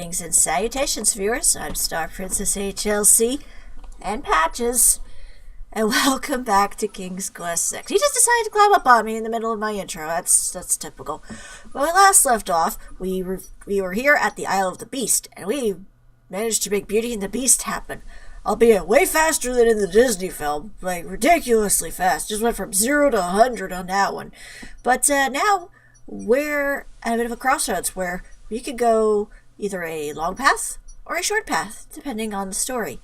Greetings and salutations, viewers. I'm StarPrincessHLC and Patches, and welcome back to King's Quest VI. He just decided to climb up on me in the middle of my intro. That's typical. When we last left off, we were here at the Isle of the Beast, and we managed to make Beauty and the Beast happen. Albeit way faster than in the Disney film, like ridiculously fast. Just went from 0 to 100 on that one. But now we're at a bit of a crossroads where we could go either a long path or a short path, depending on the story.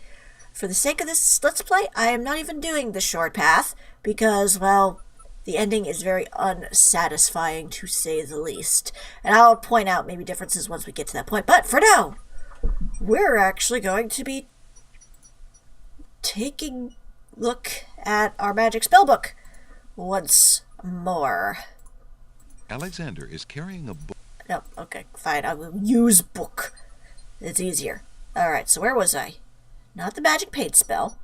For the sake of this Let's Play, I am not even doing the short path because, well, the ending is very unsatisfying to say the least. And I'll point out maybe differences once we get to that point. But for now, we're actually going to be taking a look at our magic spellbook once more. Alexander is carrying a book. No, okay, fine. I will use book. It's easier. Alright, so where was I? Not the magic paint spell.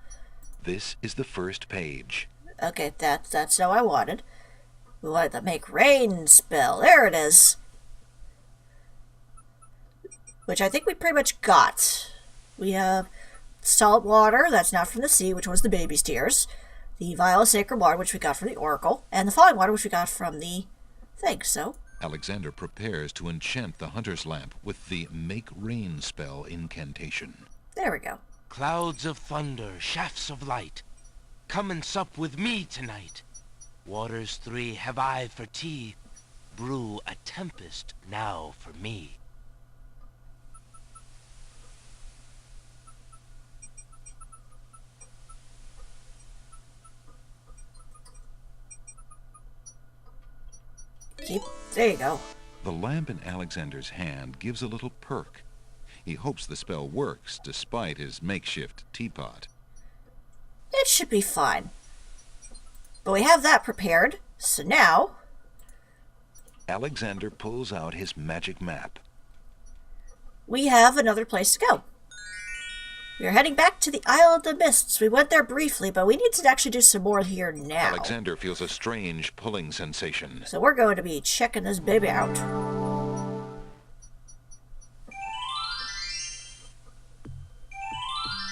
This is the first page. Okay, that's how I wanted. We wanted the make rain spell. There it is. Which I think we pretty much got. We have salt water, that's not from the sea, which was the baby's tears. The vial of sacred water, which we got from the oracle. And the falling water, which we got from the thing, so. Alexander prepares to enchant the hunter's lamp with the make rain spell incantation. There we go. Clouds of thunder, shafts of light, come and sup with me tonight. Waters 3 have I for tea, brew a tempest now for me. There you go. The lamp in Alexander's hand gives a little perk. He hopes the spell works despite his makeshift teapot. It should be fine. But we have that prepared, so now Alexander pulls out his magic map. we have another place to go. We are heading back to the Isle of the Mists. We went there briefly, but we need to actually do some more here now. Alexander feels a strange pulling sensation. So we're going to be checking this baby out.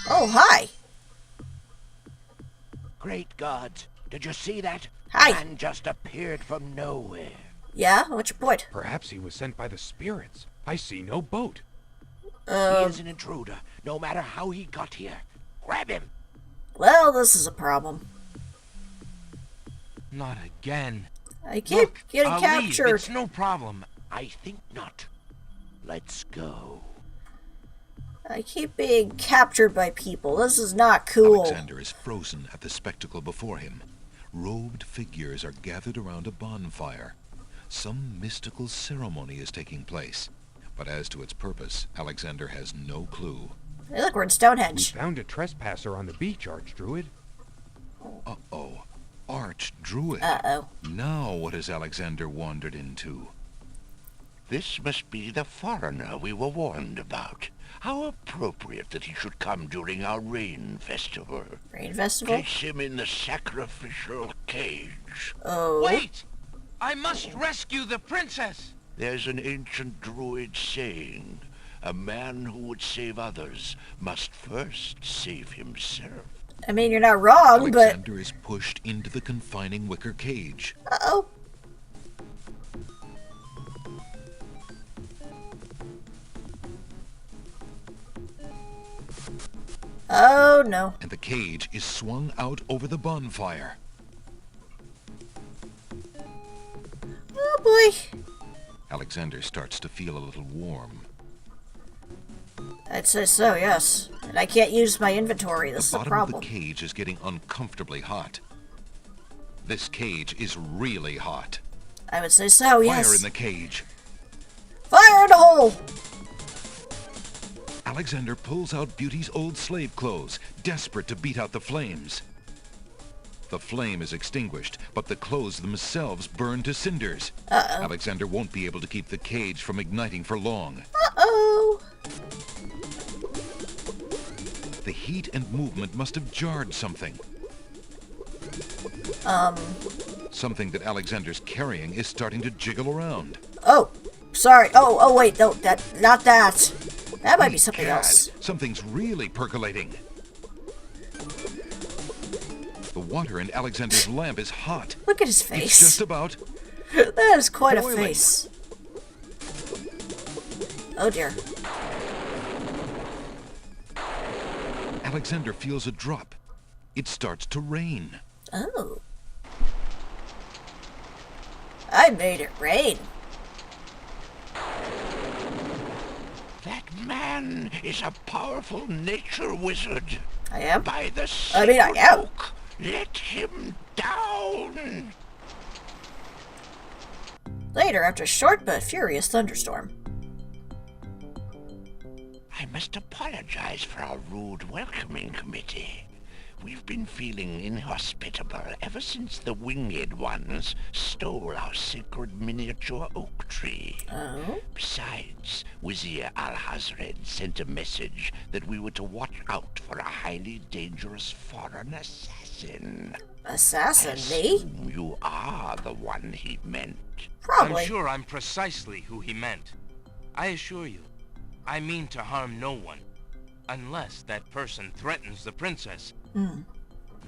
Oh, hi. Great gods, did you see that? Hi. Man just appeared from nowhere. Yeah? What's your point? Perhaps he was sent by the spirits. I see no boat. He is an intruder, no matter how he got here. Grab him! Well, this is a problem. Not again. I keep Look, getting I'll captured. leave. It's no problem. I think not. Let's go. I keep being captured by people. This is not cool. Alexander is frozen at the spectacle before him. Robed figures are gathered around a bonfire. Some mystical ceremony is taking place. But as to its purpose, Alexander has no clue. Hey, look, we're in We Stonehenge. found a trespasser on the beach, Archdruid. Uh-oh. Archdruid. Uh-oh. Now what has Alexander wandered into? This must be the foreigner we were warned about. How appropriate that he should come during our rain festival. Rain Festival? Place him in the sacrificial cage. Oh. Wait! I must rescue the princess! There's an ancient Druid saying, a man who would save others must first save himself. I mean, you're not wrong, but... Alexander is pushed into the confining wicker cage. Uh-oh. Oh, no. And the cage is swung out over the bonfire. Oh, boy. Alexander starts to feel a little warm. I'd say so, yes. And I can't use my inventory. This is The a bottom problem. of the cage is getting uncomfortably hot. This cage is really hot. I would say so, yes. Fire in the cage. Fire in the hole! Alexander pulls out Beauty's old slave clothes, desperate to beat out the flames. The flame is extinguished, but the clothes themselves burn to cinders. Uh-oh. Alexander won't be able to keep the cage from igniting for long. Uh-oh. The heat and movement must have jarred something. Something that Alexander's carrying is starting to jiggle around. Oh, sorry. Oh, wait, no, not that. That might be something else. Something's really percolating. The water in Alexander's lamp is hot. Look at his It's face. just about... That is quite boiling. a face. Oh dear. Alexander feels a drop. It starts to rain. Oh. I made it rain. That man is a powerful nature wizard. I am? By the I mean, I sacred am. oak, let him down. Later, after a short but furious thunderstorm. I must apologize for our rude welcoming committee. We've been feeling inhospitable ever since the winged ones stole our sacred miniature oak tree. Oh? Besides, Wizir Al-Hazred sent a message that we were to watch out for a highly dangerous foreign assassin. Assassin, me? Assume you are the one he meant. Probably. I'm sure I'm precisely who he meant. I assure you, I mean to harm no one. Unless that person threatens the princess. I'm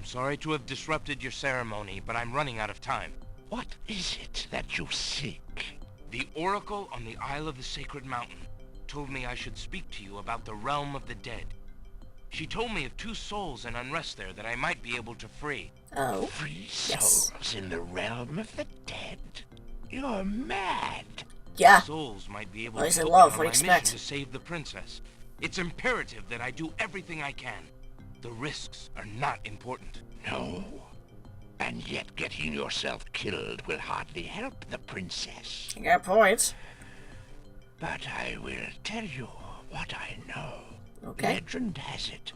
sorry to have disrupted your ceremony, but I'm running out of time. What is it that you seek? The oracle on the Isle of the Sacred Mountain told me I should speak to you about the realm of the dead. She told me of 2 souls in unrest there that I might be able to free. Oh? Free Yes. souls in the realm of the dead? You're mad. Yeah. Souls might be able Well, to he's in help love, me on what my do you mission expect? to save the princess. It's imperative that I do everything I can. The risks are not important. No. And yet getting yourself killed will hardly help the princess. You got points. But I will tell you what I know. Okay. Legend has it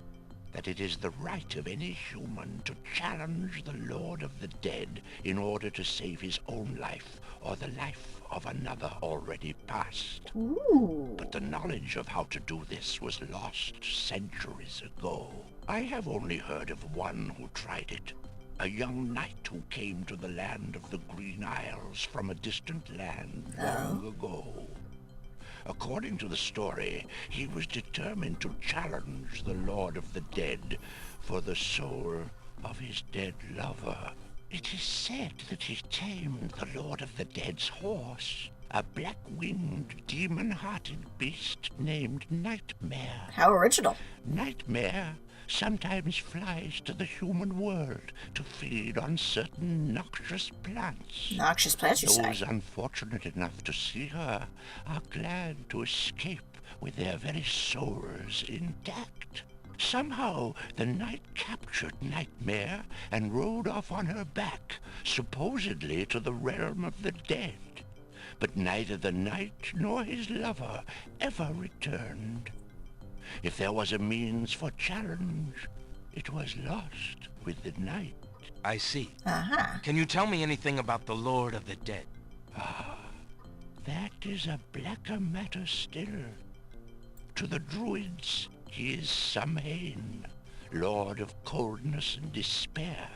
that it is the right of any human to challenge the Lord of the Dead in order to save his own life or the life of another already past. Ooh. But the knowledge of how to do this was lost centuries ago. I have only heard of one who tried it. A young knight who came to the land of the Green Isles from a distant land long ago. According to the story, he was determined to challenge the Lord of the Dead for the soul of his dead lover. It is said that he tamed the Lord of the Dead's horse, a black-winged, demon-hearted beast named Nightmare. How original. Nightmare sometimes flies to the human world to feed on certain noxious plants. Noxious plants, you say? Those unfortunate enough to see her are glad to escape with their very souls intact. Somehow, the knight captured Nightmare and rode off on her back, supposedly to the realm of the dead. But neither the knight nor his lover ever returned. If there was a means for challenge, it was lost with the night. I see. Uh-huh. Can you tell me anything about the Lord of the Dead? That is a blacker matter still. To the Druids, he is Samhain, lord of coldness and despair.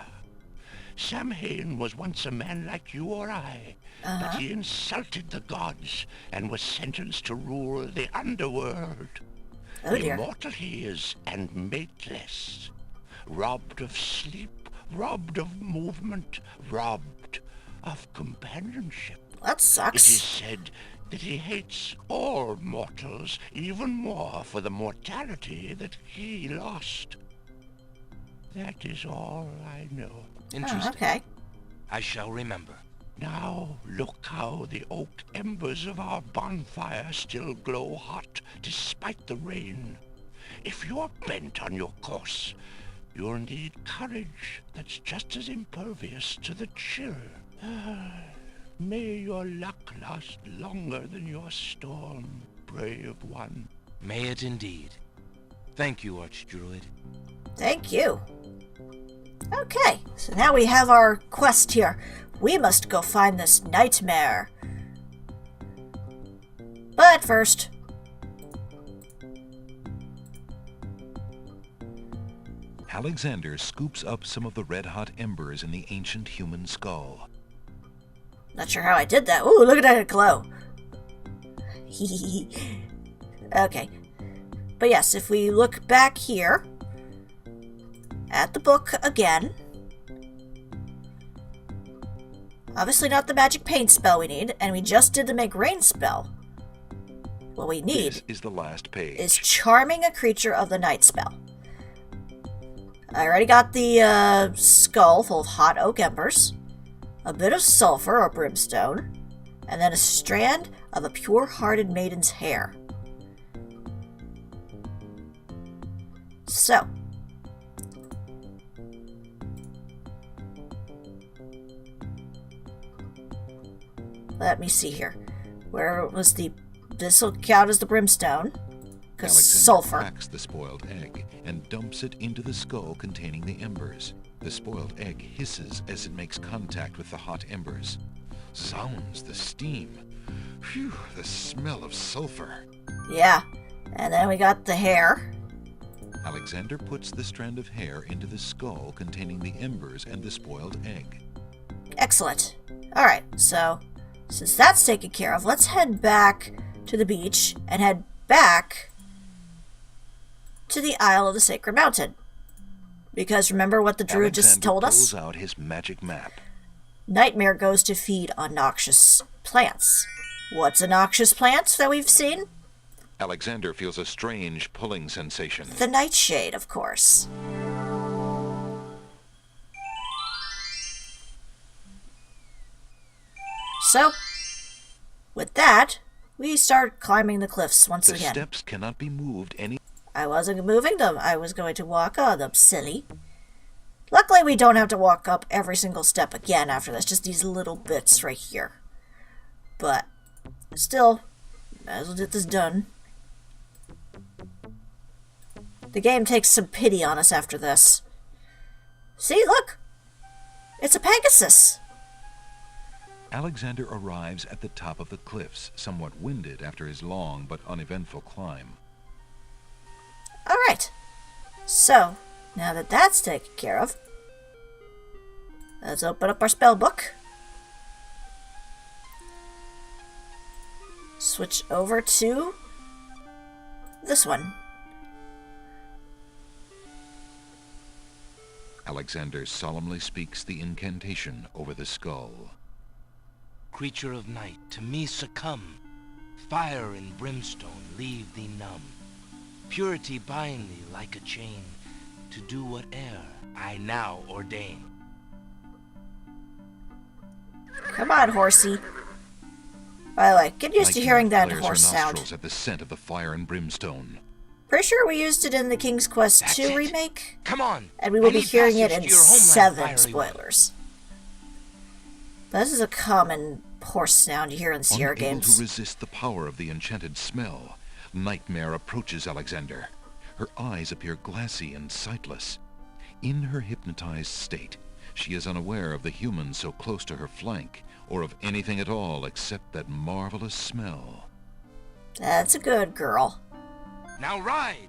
Samhain was once a man like you or I, but he insulted the gods and was sentenced to rule the underworld. Oh dear. Immortal he is, and mateless. Robbed of sleep, robbed of movement, robbed of companionship. That It is sucks. said that he hates all mortals even more for the mortality that he lost. That is all I know. Oh, Interesting. okay. I shall remember. Now look how the oak embers of our bonfire still glow hot despite the rain. If you're bent on your course, you'll need courage that's just as impervious to the chill. May your luck last longer than your storm, brave one. May it indeed. Thank you, Archdruid. Thank you. Okay, so now we have our quest here. We must go find this nightmare. But first... Alexander scoops up some of the red-hot embers in the ancient human skull. Not sure how I did that. Ooh, look at that glow. Okay. But yes, if we look back here at the book again, obviously not the magic paint spell we need, and we just did the make rain spell. What we need This is the last page. is charming a creature of the night spell. I already got the skull full of hot oak embers, a bit of sulfur or brimstone, and then a strand of a pure-hearted maiden's hair. So, let me see here. Where was the... This will count as the brimstone, because Alexander sulfur. cracks the spoiled egg and dumps it into the skull containing the embers. The spoiled egg hisses as it makes contact with the hot embers. Zounds, the steam. Phew, the smell of sulfur. Yeah, and then we got the hair. Alexander puts the strand of hair into the skull containing the embers and the spoiled egg. Excellent. Alright, so since that's taken care of, let's head back to the beach and head back to the Isle of the Sacred Mountain. Because remember what the Druid just told us? Alexander pulls out his magic map. Nightmare goes to feed on noxious plants. What's a noxious plant that we've seen? Alexander feels a strange pulling sensation. The nightshade, of course. So, with that, we start climbing the cliffs once The again. steps cannot be moved any... I wasn't moving them. I was going to walk on them, silly. Luckily, we don't have to walk up every single step again after this. Just these little bits right here. But, still, might as well get this done. The game takes some pity on us after this. See, look! It's a Pegasus! Alexander arrives at the top of the cliffs, somewhat winded after his long but uneventful climb. Alright. So, now that that's taken care of, let's open up our spell book. Switch over to this one. Alexander solemnly speaks the incantation over the skull. Creature of night, to me succumb. Fire and brimstone leave thee numb. Purity bind thee like a chain, to do whate'er I now ordain. Come on, horsey. By the way, get used to hearing that Flares horse her sound. nostrils at the scent of the fire and brimstone. Pretty sure we used it in the King's Quest That's 2 it. remake, Come on! and we will I be need hearing it passage in to your homeland, 7 fiery one. spoilers. But this is a common horse sound you hear in the Sierra Unable games. to resist the power of the enchanted smell, Nightmare approaches Alexander. Her eyes appear glassy and sightless. In her hypnotized state, she is unaware of the human so close to her flank, or of anything at all except that marvelous smell. That's a good girl. Now ride!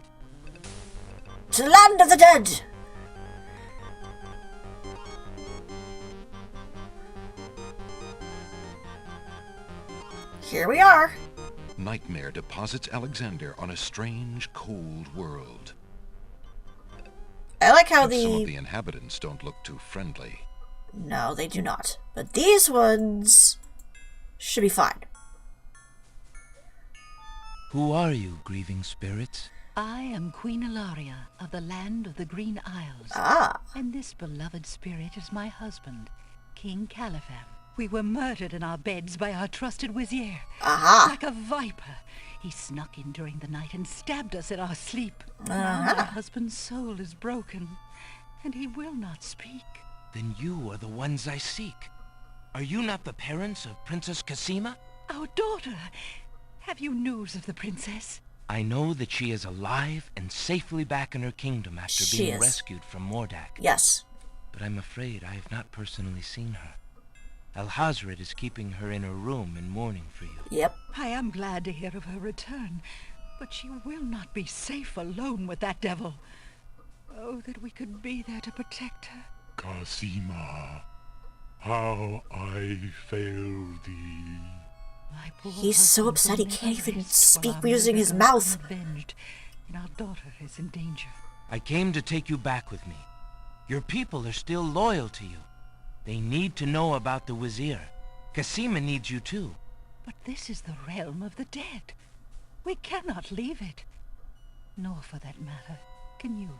To the land of the dead! Here we are. Nightmare deposits Alexander on a strange, cold world. I like how And some of the... the inhabitants don't look too friendly. No, they do not. But these ones should be fine. Who are you, grieving spirits? I am Queen Ilaria of the land of the Green Isles. Ah, And this beloved spirit is my husband, King Califan. We were murdered in our beds by our trusted Wizir. aha. Like a viper, he snuck in during the night and stabbed us in our sleep. Now my husband's soul is broken, and he will not speak. Then you are the ones I seek. Are you not the parents of Princess Cassima? Our daughter! Have you news of the princess? I know that she is alive and safely back in her kingdom after She being is. rescued from Mordak. Yes. But I'm afraid I have not personally seen her. Alhazred is keeping her in her room in mourning for you. Yep. I am glad to hear of her return, but she will not be safe alone with that devil. Oh, that we could be there to protect her. Cassima, how I fail thee. My poor He's so husband upset he will can't never even rest speak while our using his murder goes mouth. unavenged, and our daughter is in danger. I came to take you back with me. Your people are still loyal to you. They need to know about the Wazir. Cassima needs you too. But this is the realm of the dead. We cannot leave it. Nor, for that matter, can you.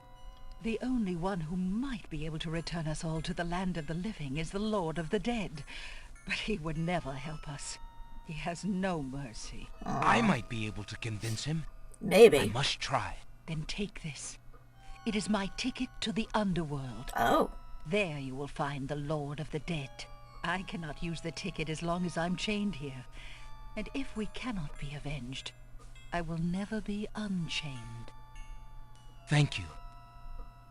The only one who might be able to return us all to the land of the living is the Lord of the Dead. But he would never help us. He has no mercy. I might be able to convince him. Maybe. I must try. Then take this. It is my ticket to the underworld. Oh. There you will find the Lord of the Dead. I cannot use the ticket as long as I'm chained here. And if we cannot be avenged, I will never be unchained. Thank you.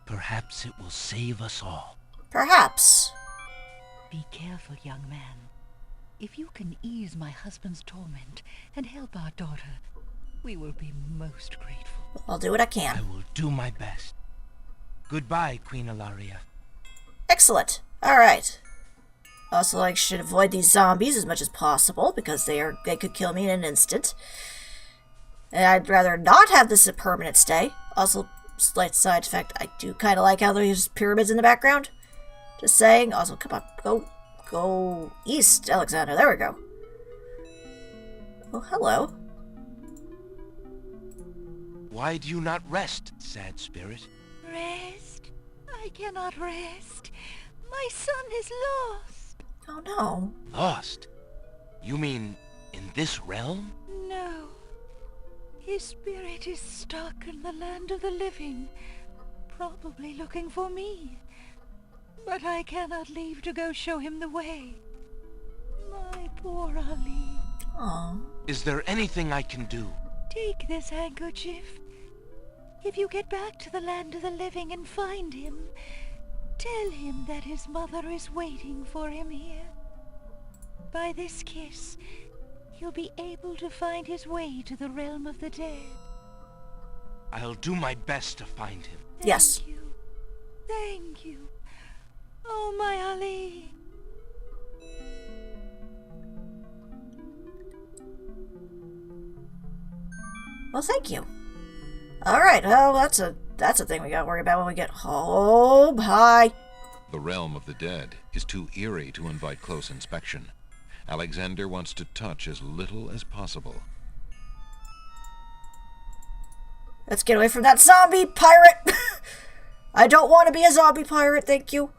Perhaps it will save us all. Perhaps. Be careful, young man. If you can ease my husband's torment and help our daughter, we will be most grateful. I'll do what I I can. will do my best. Goodbye, Queen Ilaria. Excellent. Alright. Also, I should avoid these zombies as much as possible, because they could kill me in an instant. And I'd rather not have this a permanent stay. Also, slight side effect, I do kind of like how there's pyramids in the background. Just saying. Also, come on, go east, Alexander. There we go. Oh, hello. Why do you not rest, sad spirit? Rest? I cannot rest. My son is lost. Oh, no. Lost? You mean in this realm? No. His spirit is stuck in the land of the living, probably looking for me. But I cannot leave to go show him the way. My poor Ali. Aww. Is there anything I can do? Take this handkerchief. If you get back to the land of the living and find him, tell him that his mother is waiting for him here. By this kiss, he'll be able to find his way to the realm of the dead. I'll do my best to find him. Yes. Thank you. Thank you. Oh, my Ali. Well, thank you. Alright, well, that's a thing we gotta worry about when we get home. Hi. The realm of the dead is too eerie to invite close inspection. Alexander wants to touch as little as possible. Let's get away from that zombie pirate. I don't want to be a zombie pirate, thank you.